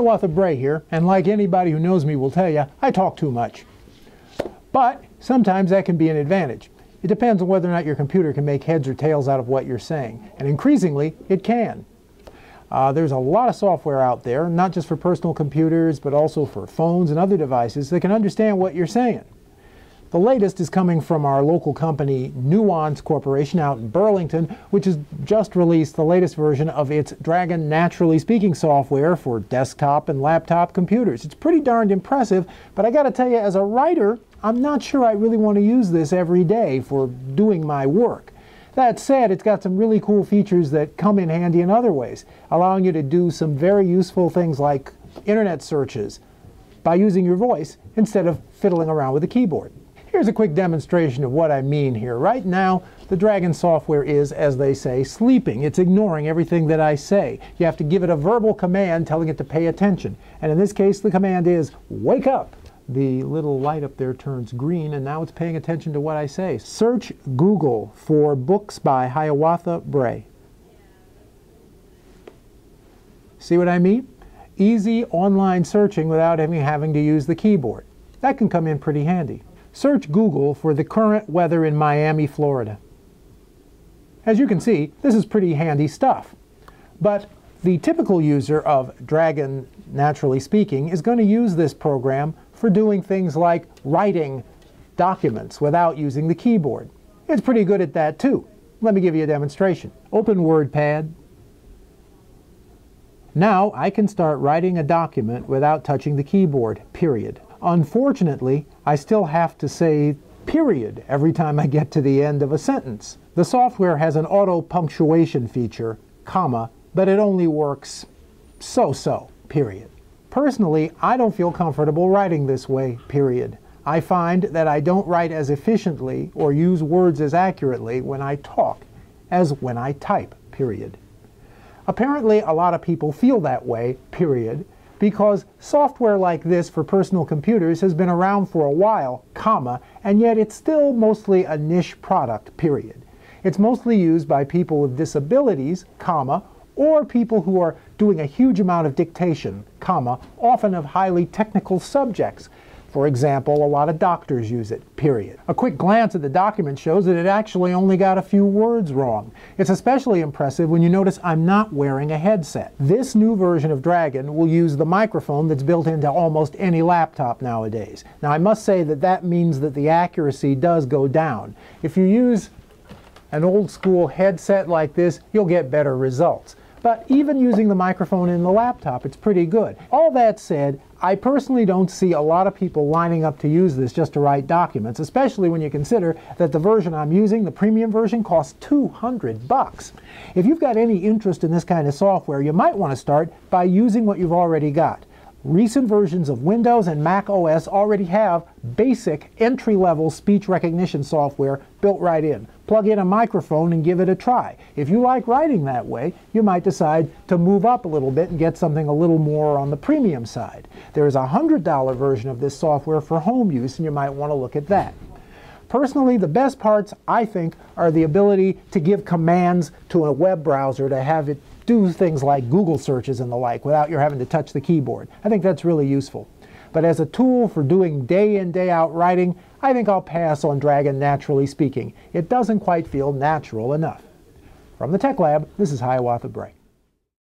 Hiawatha Bray here, and like anybody who knows me will tell you, I talk too much. But sometimes that can be an advantage. It depends on whether or not your computer can make heads or tails out of what you're saying, and increasingly, it can. There's a lot of software out there, not just for personal computers, but also for phones and other devices that can understand what you're saying. The latest is coming from our local company, Nuanace Corporation out in Burlington, which has just released the latest version of its Dragon Naturally Speaking software for desktop and laptop computers. It's pretty darned impressive, but I gotta tell you, as a writer, I'm not sure I really want to use this every day for doing my work. That said, it's got some really cool features that come in handy in other ways, allowing you to do some very useful things like internet searches by using your voice instead of fiddling around with a keyboard. Here's a quick demonstration of what I mean here. Right now, the Dragon software is, as they say, sleeping. It's ignoring everything that I say. You have to give it a verbal command telling it to pay attention. And in this case, the command is, wake up. The little light up there turns green, and now it's paying attention to what I say. Search Google for books by Hiawatha Bray. See what I mean? Easy online searching without having to use the keyboard. That can come in pretty handy. Search Google for the current weather in Miami, Florida. As you can see, this is pretty handy stuff. But the typical user of Dragon Naturally Speaking is going to use this program for doing things like writing documents without using the keyboard. It's pretty good at that too. Let me give you a demonstration. Open WordPad. Now I can start writing a document without touching the keyboard, period. Unfortunately, I still have to say period every time I get to the end of a sentence. The software has an auto punctuation feature, comma, but it only works so-so, period. Personally, I don't feel comfortable writing this way, period. I find that I don't write as efficiently or use words as accurately when I talk as when I type, period. Apparently, a lot of people feel that way, period, because software like this for personal computers has been around for a while, comma, and yet it's still mostly a niche product, period. It's mostly used by people with disabilities, comma, or people who are doing a huge amount of dictation, comma, often of highly technical subjects. For example, a lot of doctors use it, period. A quick glance at the document shows that it actually only got a few words wrong. It's especially impressive when you notice I'm not wearing a headset. This new version of Dragon will use the microphone that's built into almost any laptop nowadays. Now I must say that that means that the accuracy does go down. If you use an old school headset like this, you'll get better results. But even using the microphone in the laptop, it's pretty good. All that said, I personally don't see a lot of people lining up to use this just to write documents, especially when you consider that the version I'm using, the premium version, costs $200. If you've got any interest in this kind of software, you might want to start by using what you've already got. Recent versions of Windows and Mac OS already have basic entry-level speech recognition software built right in. Plug in a microphone and give it a try. If you like writing that way, you might decide to move up a little bit and get something a little more on the premium side. There is a $100 version of this software for home use, and you might want to look at that. Personally, the best parts, I think, are the ability to give commands to a web browser to have it do things like Google searches and the like without your having to touch the keyboard. I think that's really useful. But as a tool for doing day in, day out writing, I think I'll pass on Dragon Naturally Speaking. It doesn't quite feel natural enough. From the Tech Lab, this is Hiawatha Bray.